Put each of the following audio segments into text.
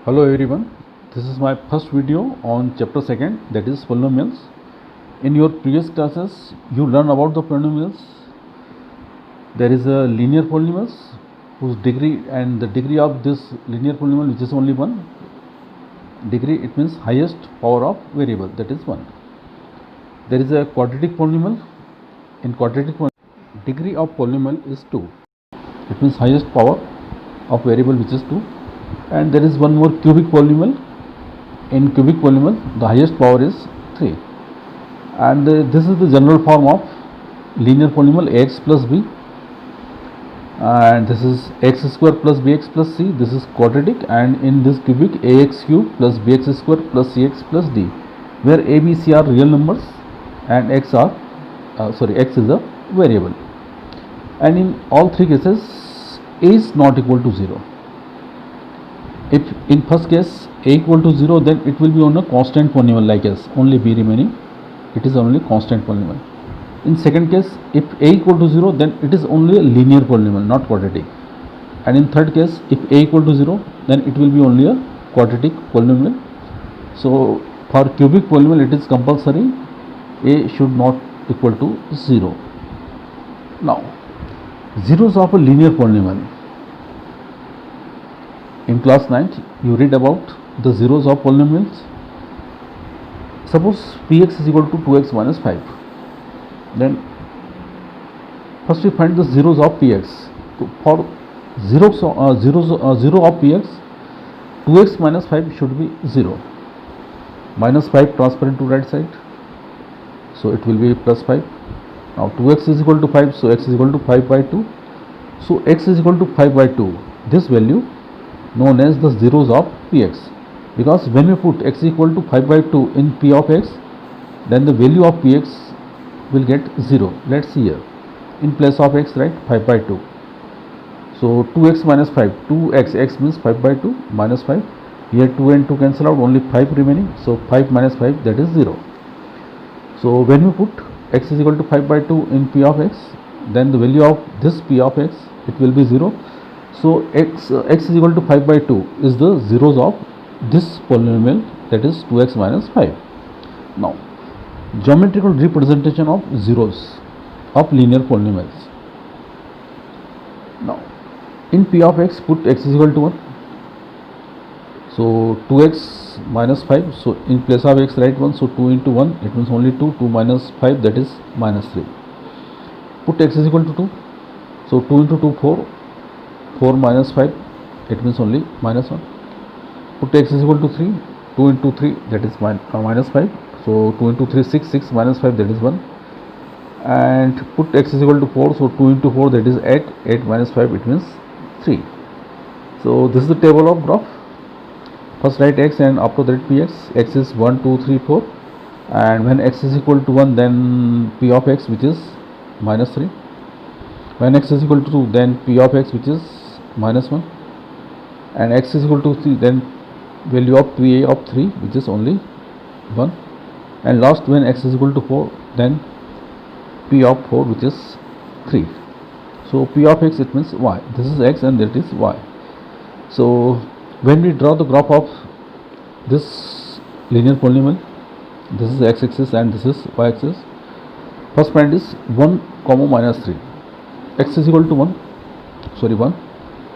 Hello everyone, this is my first video on chapter 2nd, that is polynomials. In your previous classes you learn about the polynomials. There is a linear polynomials whose degree, and the degree of this linear polynomial which is only 1 degree, it means highest power of variable, that is 1. There is a quadratic polynomial. In quadratic polynomial, degree of polynomial is 2, it means highest power of variable which is 2. And there is one more cubic polynomial. In cubic polynomial the highest power is 3, and this is the general form of linear polynomial ax plus b, and this is x square plus bx plus c. This is quadratic, and in this cubic ax cube plus bx square plus cx plus d, where a, b, c are real numbers and x is a variable. And in all three cases a is not equal to 0. If in first case a equal to 0, then it will be on a constant polynomial like s, only b remaining, it is only constant polynomial. In second case, if a equal to 0, then it is only a linear polynomial, not quadratic. And in third case, if a equal to 0, then it will be only a quadratic polynomial. So for cubic polynomial it is compulsory a should not equal to 0. Now zeros of a linear polynomial. In class 9th you read about the zeros of polynomials. Suppose px is equal to 2x minus 5. Then first we find the zeros of px. For zero of px, 2x minus 5 should be 0. Minus 5 transferred to right side, so it will be plus 5. Now 2x is equal to 5, so x is equal to 5 by 2. So x is equal to 5 by 2. This value known as the zeros of px, because when we put x equal to 5 by 2 in p of x, then the value of px will get 0. Let's see here, in place of x write 5 by 2. So 2x minus 5, 2x, x means 5 by 2 minus 5. Here 2 and 2 cancel out, only 5 remaining, so 5 minus 5, that is 0. So when we put x is equal to 5 by 2 in p of x, then the value of this p of x, it will be 0. So x is equal to 5 by 2 is the zeros of this polynomial, that is 2x minus 5. Now geometrical representation of zeros of linear polynomials. Now in p of x put x is equal to 1. So 2x minus 5, so in place of x write 1, so 2 into 1, it means only 2. 2 minus 5, that is minus 3. Put x is equal to 2, so 2 into 2 4, 4 minus 5, it means only minus 1. Put x is equal to 3, 2 into 3, that is minus 5, so 2 into 3 6, 6 minus 5, that is 1. And put x is equal to 4, so 2 into 4, that is 8, 8 minus 5, it means 3. So this is the table of graph. First write x and after that px. X is 1 2 3 4, and when x is equal to 1, then p of x, which is minus 3. When x is equal to 2, then p of x, which is minus 1, and x is equal to 3, then value of p of 3, which is only 1. And last, when x is equal to 4, then p of 4, which is 3. So p of x, it means y. This is x and that is y. So when we draw the graph of this linear polynomial, this is x axis and this is y axis. First point is 1 comma minus 3. X is equal to 1,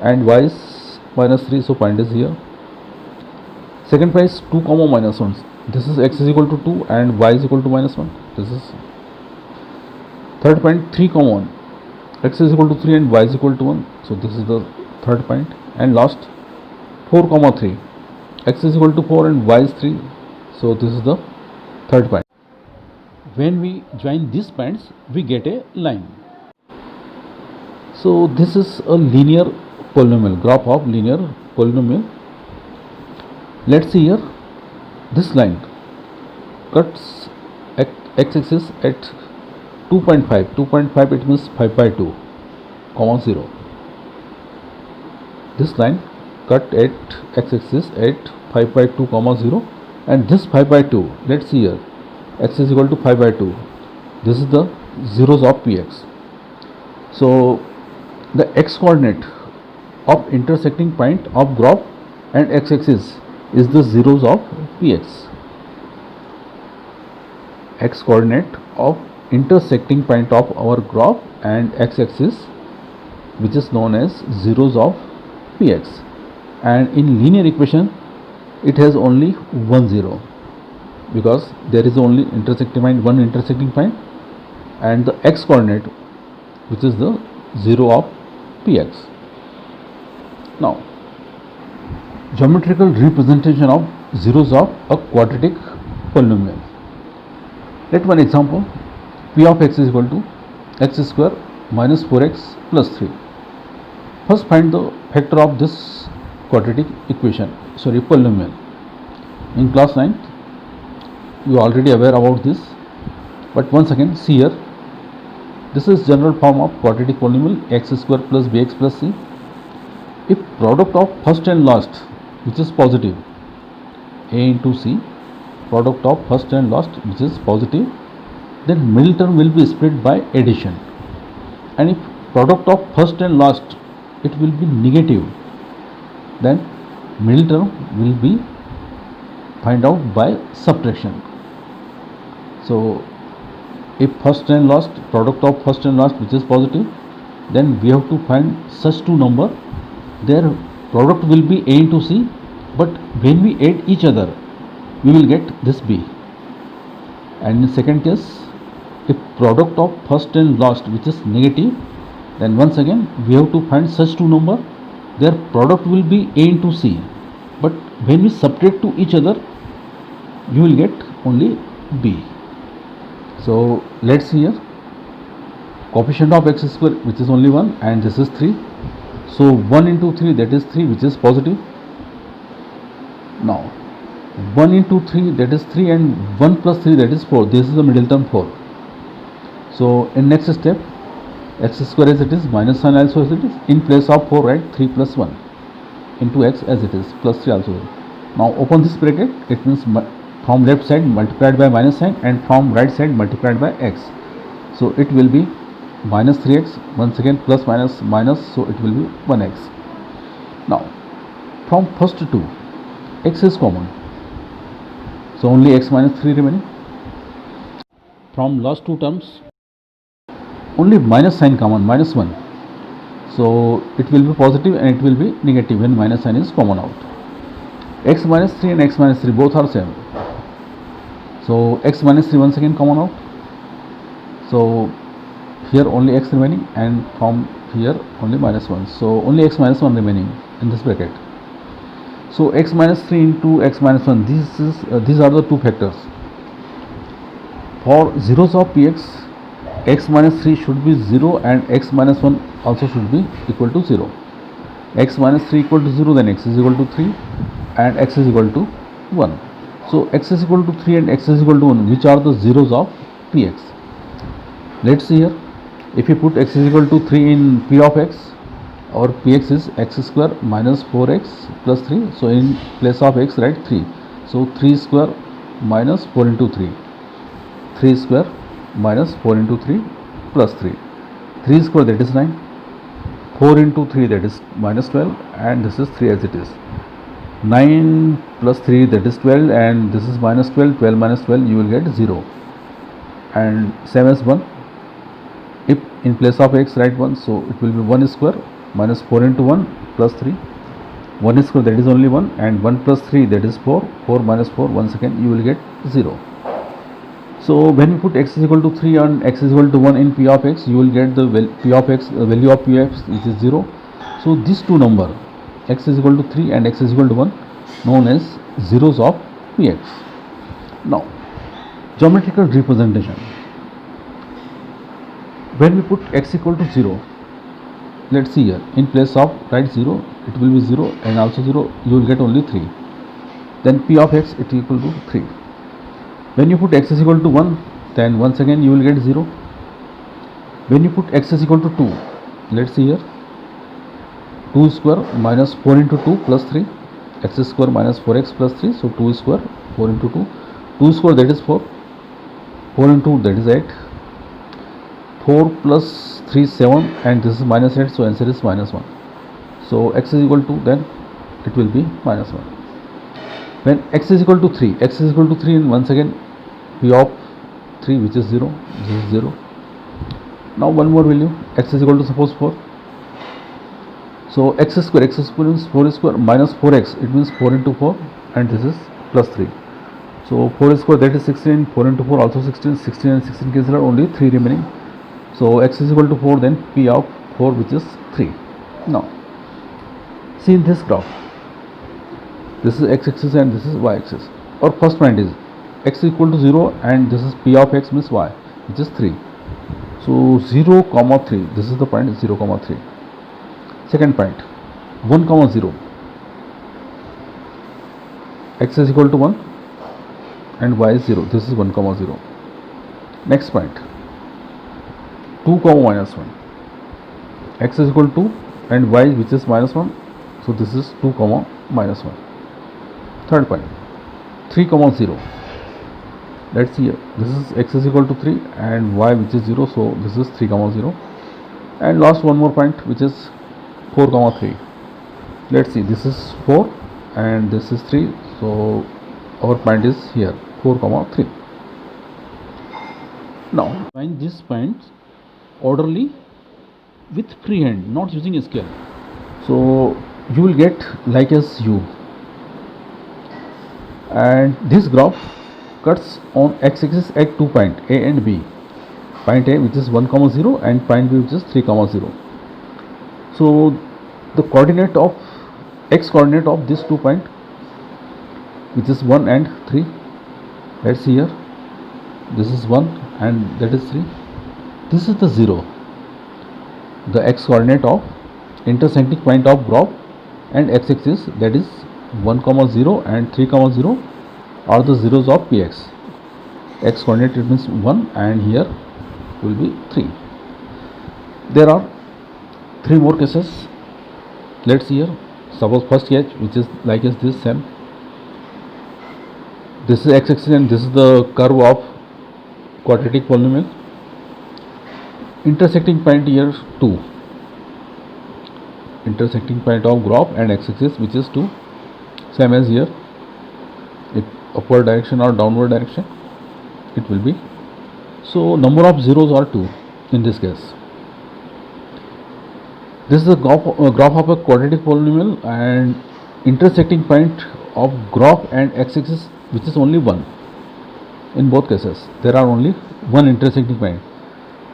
and y is minus 3, so point is here. Second point is 2 comma minus 1. This is x is equal to 2 and y is equal to minus 1. This is third point, 3 comma 1. X is equal to 3 and y is equal to 1, so this is the third point. And last, 4 comma 3. X is equal to 4 and y is 3, so this is the third point. When we join these points, we get a line. So this is a linear polynomial, graph of linear polynomial. Let's see here, this line cuts x-axis at 2.5. 2.5, it means 5 by 2 comma 0. This line cut at x-axis at 5 by 2 comma 0, and this 5 by 2, let's see here, x is equal to 5 by 2. This is the zeros of px. So the x coordinate of intersecting point of graph and x-axis is the zeros of px. X coordinate of intersecting point of our graph and x-axis, which is known as zeros of px, and in linear equation it has only one zero because there is only one intersecting point and the x coordinate, which is the zero of px. Now, geometrical representation of zeros of a quadratic polynomial. Let one example. P of x is equal to x square minus 4x plus 3. First find the factor of this quadratic polynomial. In class 9th, you are already aware about this, but once again see here. This is general form of quadratic polynomial x square plus bx plus c. If product of first and last, which is positive, a into c, product of first and last, which is positive, then middle term will be split by addition. And if product of first and last, it will be negative, then middle term will be find out by subtraction. So if first and last, product of first and last, which is positive, then we have to find such two number, their product will be a into c, but when we add each other, we will get this b. And in second case, if product of first and last, which is negative, then once again we have to find such two number, their product will be a into c, but when we subtract to each other, you will get only b. So let's see here. Coefficient of x square, which is only 1, and this is 3. So 1 into 3, that is 3, which is positive. Now 1 into 3, that is 3, and 1 plus 3, that is 4. This is the middle term 4. So in next step, x square as it is, minus sign also as it is. In place of 4, write 3 plus 1 into x as it is, plus 3 also. Now open this bracket. It means from left side multiplied by minus sign and from right side multiplied by x. So it will be minus 3x, once again plus minus minus, so it will be 1x. Now from first two, x is common, so only x minus 3 remaining. From last two terms, only minus sign common, minus 1. So it will be positive and it will be negative when minus sign is common out. X minus 3 and x minus 3 both are same. So x minus 3 once again common out. So here only x remaining, and from here only minus 1. So only x minus 1 remaining in this bracket. So x minus 3 into x minus 1. These are the two factors. For zeros of px, x minus 3 should be 0 and x minus 1 also should be equal to 0. X minus 3 equal to 0, then x is equal to 3 and x is equal to 1. So x is equal to 3 and x is equal to 1, which are the zeros of px. Let's see here. If you put x is equal to 3 in p of x, our px is x square minus 4x plus 3. So in place of x, write 3. So 3 square minus 4 into 3. 3 square minus 4 into 3 plus 3. 3 square, that is 9. 4 into 3, that is minus 12, and this is 3 as it is. 9 plus 3, that is 12, and this is minus 12. 12 minus 12, you will get 0. And same as 1. If in place of x write 1, so it will be 1 square minus 4 into 1 plus 3. 1 square, that is only 1, and 1 plus 3, that is 4. 4 minus 4, once again you will get 0. So when you put x is equal to 3 and x is equal to 1 in p of x, you will get the value of p of x, which is 0. So these two number, x is equal to 3 and x is equal to 1, known as zeros of px. Now geometrical representation. When we put x equal to 0, let's see here. In place of write 0, it will be 0 and also 0. You will get only 3. Then p of x, it is equal to 3. When you put x is equal to 1, then once again you will get 0. When you put x is equal to 2, let's see here. 2 square minus 4 into 2 plus 3. X square minus 4x plus 3. So 2 square, 4 into 2. 2 square, that is 4. 4 into 2, that is 8. 4 plus 3, 7, and this is minus 8, so answer is minus 1. So x is equal to then it will be minus 1. When x is equal to 3, x is equal to 3, and once again p of 3, which is 0, this is 0. Now one more value, x is equal to suppose 4. So x square means 4 square minus 4x, it means 4 into 4, and this is plus 3. So 4 square, that is 16, 4 into 4 also 16, 16 and 16 cancel out, only 3 remaining. So x is equal to 4, then p of 4, which is 3. Now see in this graph, this is x-axis and this is y-axis. Our first point is x is equal to 0, and this is p of x means y, which is 3. So 0 comma 3, this is the point, 0 comma 3. Second point, 1 comma 0, x is equal to 1 and y is 0, this is 1 comma 0. Next point, 2 comma minus 1, x is equal to 2 and y, which is minus 1, so this is 2 comma minus 1. Third point, 3 comma 0, let's see here, this is x is equal to 3 and y, which is 0, so this is 3 comma 0. And last one more point, which is 4 comma 3. Let's see, this is 4 and this is 3, so our point is here 4 comma 3. Now find these points orderly with free hand, not using a scale. So you will get like as u, and this graph cuts on x-axis at 2 points a and b. Point a, which is 1 comma 0, and point b, which is 3 comma 0. So the coordinate of x coordinate of these 2 points, which is 1 and 3, let's see here, this is 1 and that is 3, this is the 0. The x coordinate of intersecting point of graph and x-axis, that is 1 comma 0 and 3 comma 0 are the zeros of px. X coordinate, it means 1, and here will be 3. There are 3 more cases. Let's see here. Suppose first case, which is like as this same. This is x-axis and this is the curve of quadratic polynomial. Intersecting point here 2. Intersecting point of graph and x-axis, which is 2. Same as here. If upward direction or downward direction, it will be. So number of zeros are 2 in this case. This is a graph of a quadratic polynomial, and intersecting point of graph and x-axis, which is only 1. In both cases there are only one intersecting point.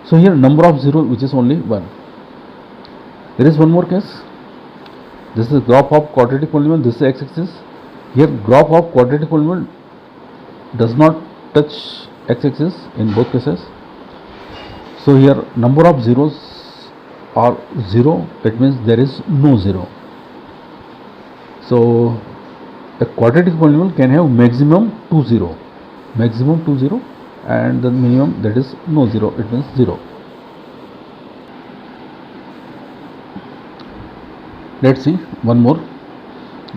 So here number of zeros, which is only 1. There is one more case. This is graph of quadratic polynomial, this is x-axis. Here graph of quadratic polynomial does not touch x-axis in both cases. So here number of zeros are 0, it means there is no 0. So a quadratic polynomial can have maximum 2 0, and the minimum, that is no 0, it means 0. Let's see one more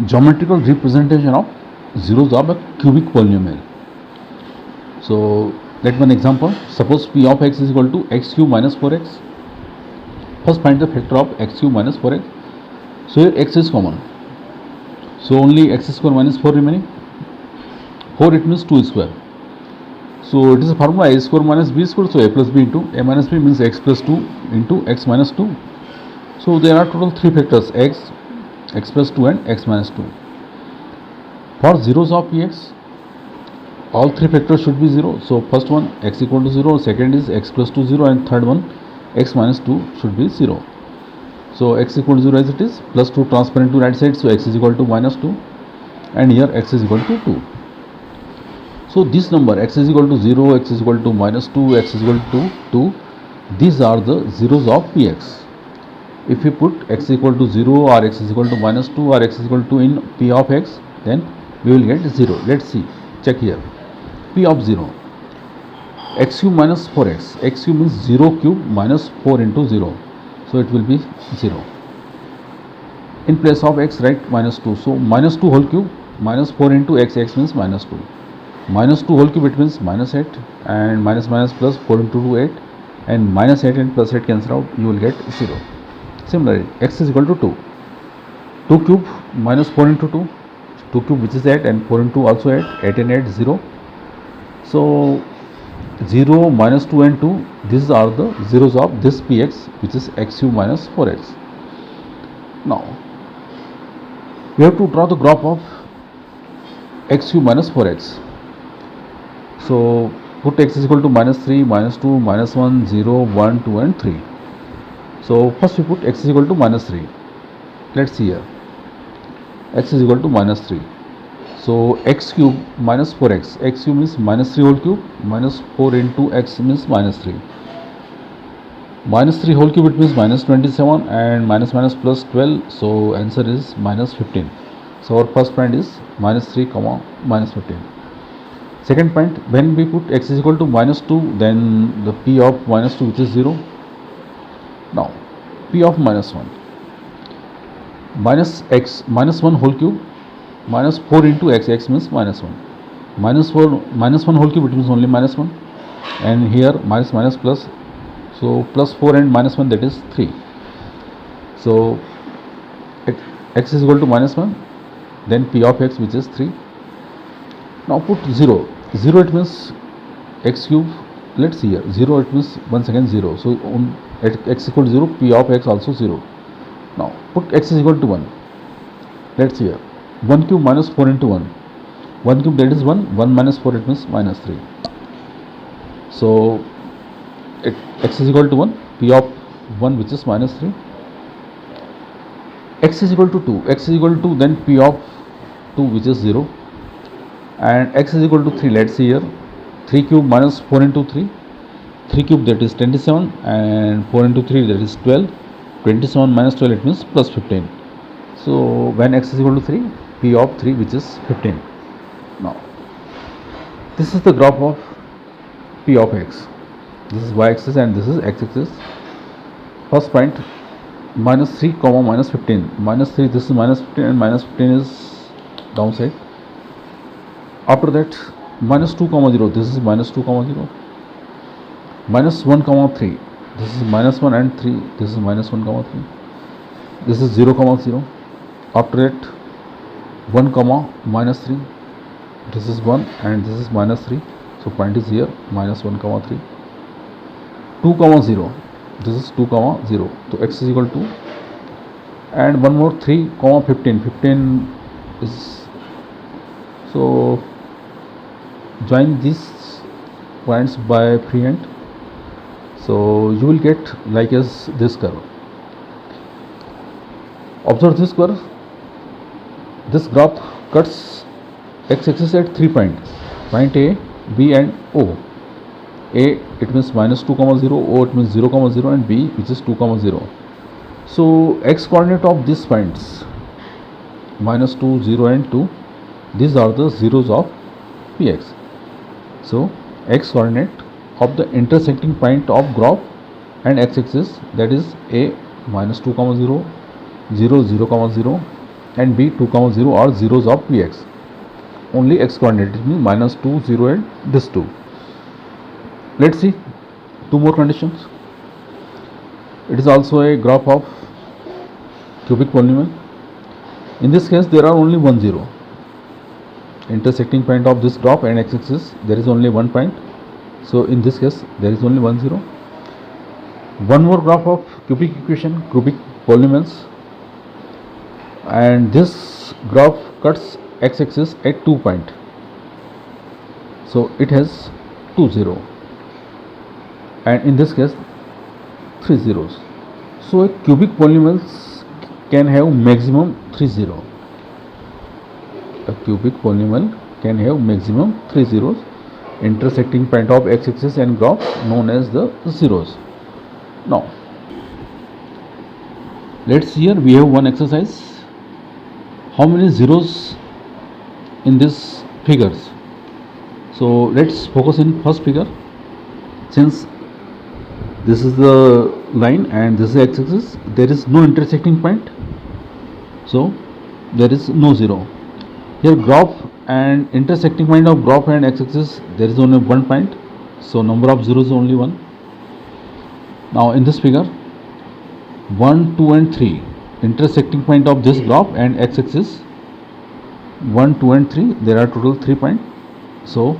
geometrical representation of zeros of a cubic polynomial. So let one example. Suppose p of x is equal to x cube minus 4x. First find the factor of x cube minus 4x. So here x is common, so only x square minus 4 remaining. 4, it means 2 square. So it is a formula a square minus b square, so a plus b into a minus b means x plus 2 into x minus 2. So there are total 3 factors, x plus 2 and x minus 2. For zeros of px, all 3 factors should be 0. So first one x equal to 0, second is x plus 2 0, and third one x minus 2 should be 0. So x equal to 0 as it is, plus 2 transparent to right side, so x is equal to minus 2, and here x is equal to 2. So this number x is equal to 0, x is equal to minus 2, x is equal to 2, these are the zeros of px. If we put x equal to 0 or x is equal to minus 2 or x is equal to in p of x, then we will get 0. Let's see, check here, p of 0, x cube minus 4x, x cube means 0 cube minus 4 into 0, so it will be 0. In place of x, write minus 2, so minus 2 whole cube minus 4 into x, x means minus 2. Minus 2 whole cube, it means minus 8, and minus minus plus 4 into 2 8, and minus 8 and plus 8 cancel out, you will get 0. Similarly, x is equal to 2. 2 cube minus 4 into 2, 2 cube which is 8, and 4 into also 8, 8 and 8 0. So 0, minus 2 and 2, these are the zeros of this px, which is x cube minus 4x. Now we have to draw the graph of x cube minus 4x. So put x is equal to minus 3, minus 2, minus 1, 0, 1, 2 and 3. So first we put x is equal to minus 3. Let's see here. X is equal to minus 3. So x cube minus 4x. X cube means minus 3 whole cube, minus 4 into x means minus 3. Minus 3 whole cube, it means minus 27, and minus minus plus 12. So answer is minus 15. So our first point is minus 3 comma minus 15. Second point, when we put x is equal to minus 2, then the p of minus 2, which is 0. Now p of minus 1, minus x, minus 1 whole cube, minus 4 into x, x means minus 1, minus 1 whole cube, it means only minus 1, and here minus minus plus, so plus 4 and minus 1, that is 3. So x is equal to minus 1, then p of x, which is 3. Now put 0, 0 it means x cube. Let's see here, 0 it means once again 0, so at x equal to 0, p of x also 0. Now put x is equal to 1. Let's see here, 1 cube minus 4 into 1, 1 cube, that is 1, 1 minus 4, it means minus 3. So x is equal to 1, p of 1, which is minus 3. X is equal to 2, x is equal to 2, then p of 2, which is 0, and x is equal to 3. Let's see here, 3 cube minus 4 into 3, 3 cube, that is 27, and 4 into 3, that is 12, 27 minus 12, it means plus 15. So when x is equal to 3, p of 3, which is 15. Now this is the graph of p of x. This is y-axis and this is x-axis. First point, minus 3 comma minus 15. Minus 3, this is minus 15, and minus 15 is downside. After that, minus 2 comma 0, this is minus 2 comma 0. Minus 1 comma 3, this is minus 1 and 3, this is minus 1 comma 3. This is 0 comma 0. After that, 1 comma minus 3, this is 1 and this is minus 3. So point is here, minus 1 comma 3. 2 comma 0, this is 2 comma 0. So x is equal to, and one more, 3 comma 15. 15 is, so join these points by freehand. So you will get like as this curve. Observe this curve. This graph cuts x-axis at 3 points, point A, B and O. A, it means minus 2 comma 0, O, it means 0 comma 0, and B, which is 2 comma 0. So x coordinate of these points, minus 2, 0 and 2, these are the zeros of px. So x coordinate of the intersecting point of graph and x-axis, that is A, minus 2 comma 0, 0, 0 comma 0, and B, 2 comma 0 are zeros of px. Only x coordinate, it means minus 2, 0 and this 2. Let's see 2 more conditions. It is also a graph of cubic polynomial. In this case, there are only 1 0. Intersecting point of this graph and x-axis, there is only 1 point. So in this case, there is only 1 0. One more graph of cubic equation, cubic polynomials, and this graph cuts x-axis at 2 point. So it has 2 0. And in this case 3 zeros. So a cubic polynomial can have maximum 3 0. A cubic polynomial can have maximum 3 zeros. Intersecting point of x-axis and graph known as the zeros. Now let's see here, we have one exercise. How many zeros in this figures? So let's focus in first figure. Since this is the line and this is x-axis, there is no intersecting point, so there is no 0. Here graph and intersecting point of graph and x-axis, there is only 1 point, so number of zeros is only 1. Now in this figure, 1, 2 and 3, intersecting point of this graph and x-axis 1, 2 and 3, there are total 3 points. So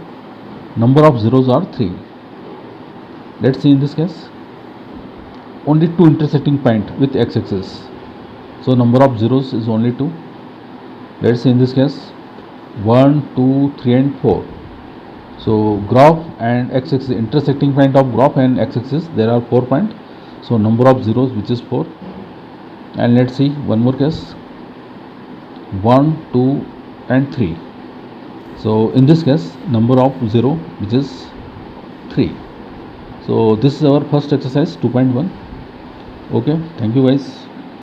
number of zeros are 3. Let's see in this case only 2 intersecting point with x-axis, so number of zeros is only 2. Let's see in this case 1, 2, 3 and 4. So graph and x-axis, intersecting point of graph and x-axis, there are 4 points, so number of zeros which is 4. And let's see one more case 1, 2 and 3. So in this case number of 0 which is 3. So this is our first exercise 2.1. Okay, thank you guys.